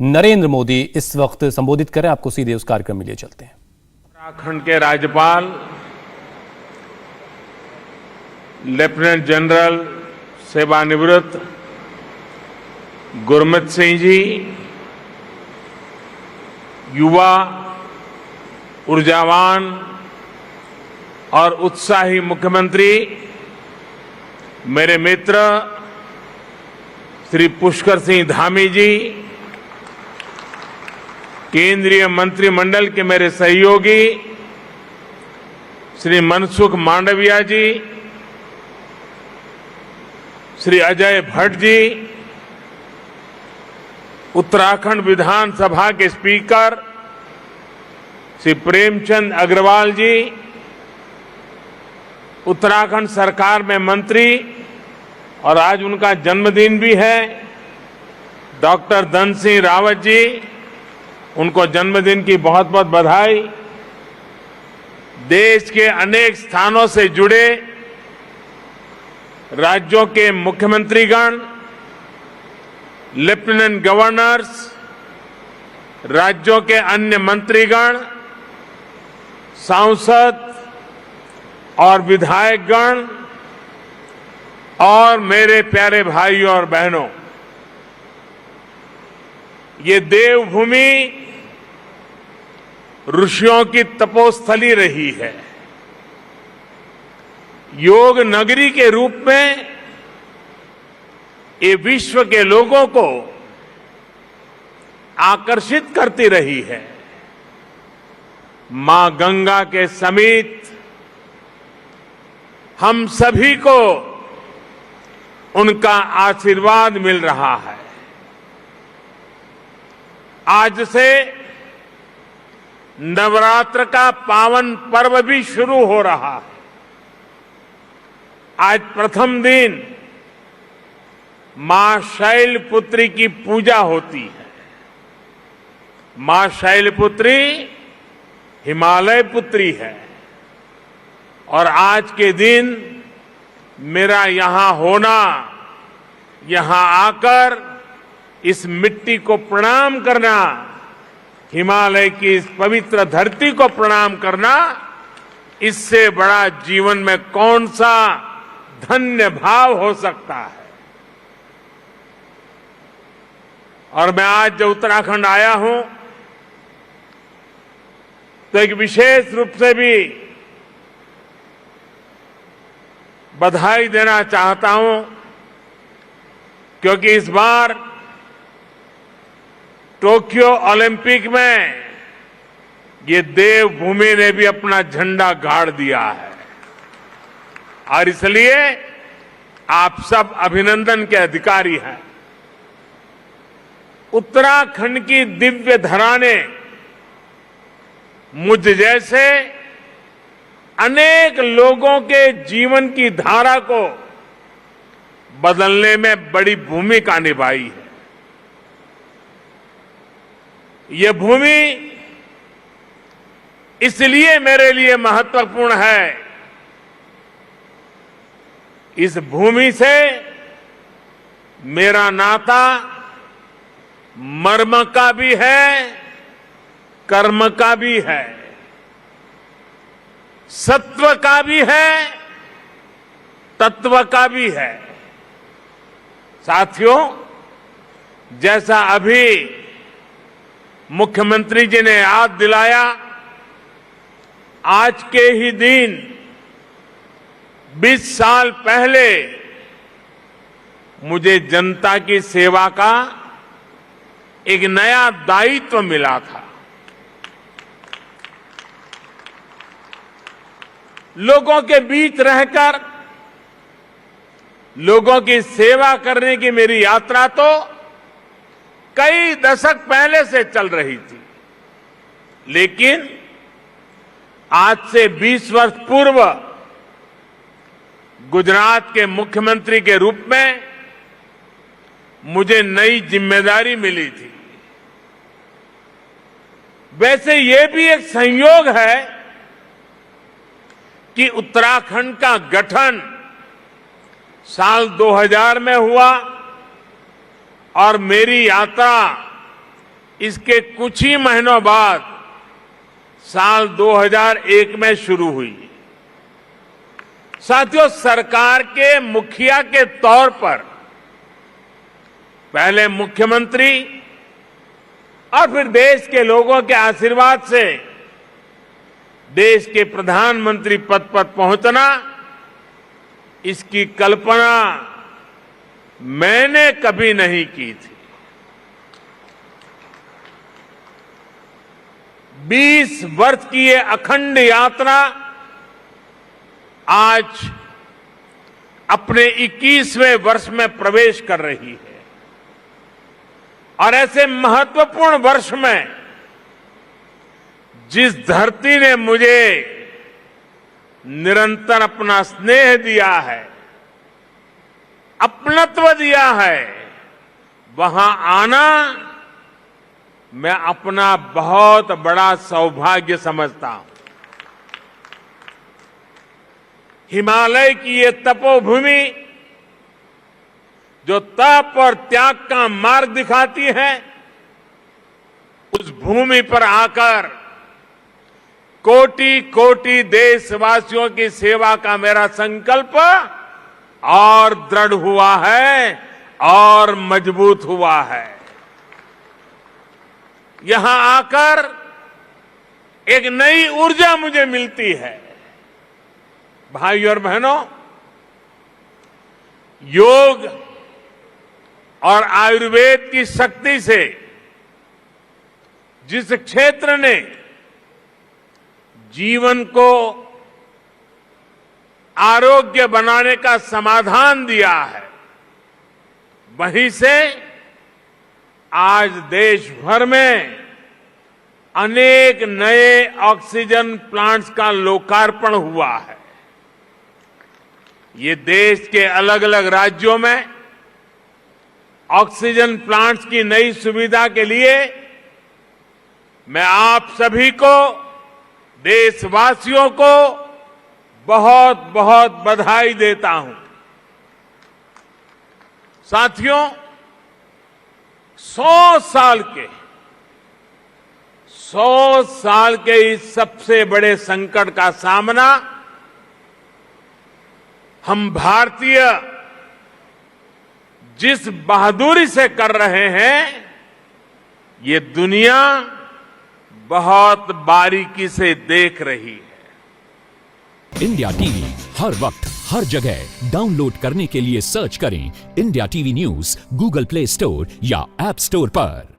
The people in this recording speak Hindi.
नरेंद्र मोदी इस वक्त संबोधित करें। आपको सीधे उस कार्यक्रम में लिए चलते हैं। उत्तराखंड के राज्यपाल लेफ्टिनेंट जनरल सेवानिवृत्त गुरमीत सिंह जी, युवा, ऊर्जावान और उत्साही मुख्यमंत्री मेरे मित्र श्री पुष्कर सिंह धामी जी, केंद्रीय मंत्रिमंडल के मेरे सहयोगी श्री मनसुख मांडविया जी, श्री अजय भट्ट जी, उत्तराखंड विधानसभा के स्पीकर श्री प्रेमचंद अग्रवाल जी, उत्तराखंड सरकार में मंत्री और आज उनका जन्मदिन भी है डॉक्टर धन सिंह रावत जी, उनको जन्मदिन की बहुत बहुत बधाई। देश के अनेक स्थानों से जुड़े राज्यों के मुख्यमंत्रीगण, लेफ्टिनेंट गवर्नर्स, राज्यों के अन्य मंत्रीगण, सांसद और विधायकगण और मेरे प्यारे भाइयों और बहनों, ये देवभूमि ऋषियों की तपोस्थली रही है। योग नगरी के रूप में ये विश्व के लोगों को आकर्षित करती रही है। मां गंगा के समीप हम सभी को उनका आशीर्वाद मिल रहा है। आज से नवरात्र का पावन पर्व भी शुरू हो रहा है। आज प्रथम दिन मां शैलपुत्री की पूजा होती है। मां शैलपुत्री हिमालय पुत्री है और आज के दिन मेरा यहां होना, यहां आकर इस मिट्टी को प्रणाम करना, हिमालय की इस पवित्र धरती को प्रणाम करना, इससे बड़ा जीवन में कौन सा धन्य भाव हो सकता है। और मैं आज जब उत्तराखंड आया हूं तो एक विशेष रूप से भी बधाई देना चाहता हूं, क्योंकि इस बार टोक्यो ओलंपिक में ये देवभूमि ने भी अपना झंडा गाड़ दिया है और इसलिए आप सब अभिनंदन के अधिकारी हैं। उत्तराखंड की दिव्य धरा ने मुझ जैसे अनेक लोगों के जीवन की धारा को बदलने में बड़ी भूमिका निभाई है। यह भूमि इसलिए मेरे लिए महत्वपूर्ण है, इस भूमि से मेरा नाता मर्म का भी है, कर्म का भी है, सत्व का भी है, तत्व का भी है। साथियों, जैसा अभी मुख्यमंत्री जी ने याद दिलाया, आज के ही दिन 20 साल पहले मुझे जनता की सेवा का एक नया दायित्व मिला था। लोगों के बीच रहकर लोगों की सेवा करने की मेरी यात्रा तो कई दशक पहले से चल रही थी, लेकिन आज से 20 वर्ष पूर्व गुजरात के मुख्यमंत्री के रूप में मुझे नई जिम्मेदारी मिली थी। वैसे ये भी एक संयोग है कि उत्तराखंड का गठन साल 2000 में हुआ और मेरी यात्रा इसके कुछ ही महीनों बाद साल 2001 में शुरू हुई। साथियों, सरकार के मुखिया के तौर पर पहले मुख्यमंत्री और फिर देश के लोगों के आशीर्वाद से देश के प्रधानमंत्री पद पर पहुंचना, इसकी कल्पना मैंने कभी नहीं की थी। 20 वर्ष की ये अखंड यात्रा आज अपने 21वें वर्ष में प्रवेश कर रही है और ऐसे महत्वपूर्ण वर्ष में जिस धरती ने मुझे निरंतर अपना स्नेह दिया है, अपनत्व दिया है, वहां आना मैं अपना बहुत बड़ा सौभाग्य समझता हूं। हिमालय की ये तपोभूमि जो तप और त्याग का मार्ग दिखाती है, उस भूमि पर आकर कोटि कोटि देशवासियों की सेवा का मेरा संकल्प और दृढ़ हुआ है और मजबूत हुआ है। यहां आकर एक नई ऊर्जा मुझे मिलती है। भाइयों और बहनों, योग और आयुर्वेद की शक्ति से जिस क्षेत्र ने जीवन को आरोग्य बनाने का समाधान दिया है, वहीं से आज देश भर में अनेक नए ऑक्सीजन प्लांट्स का लोकार्पण हुआ है। ये देश के अलग अलग राज्यों में ऑक्सीजन प्लांट्स की नई सुविधा के लिए मैं आप सभी को, देशवासियों को बहुत बहुत बधाई देता हूं। साथियों, 100 साल के इस सबसे बड़े संकट का सामना हम भारतीय जिस बहादुरी से कर रहे हैं, ये दुनिया बहुत बारीकी से देख रही है। इंडिया टीवी हर वक्त हर जगह डाउनलोड करने के लिए सर्च करें India TV news Google play store या ऐप स्टोर पर।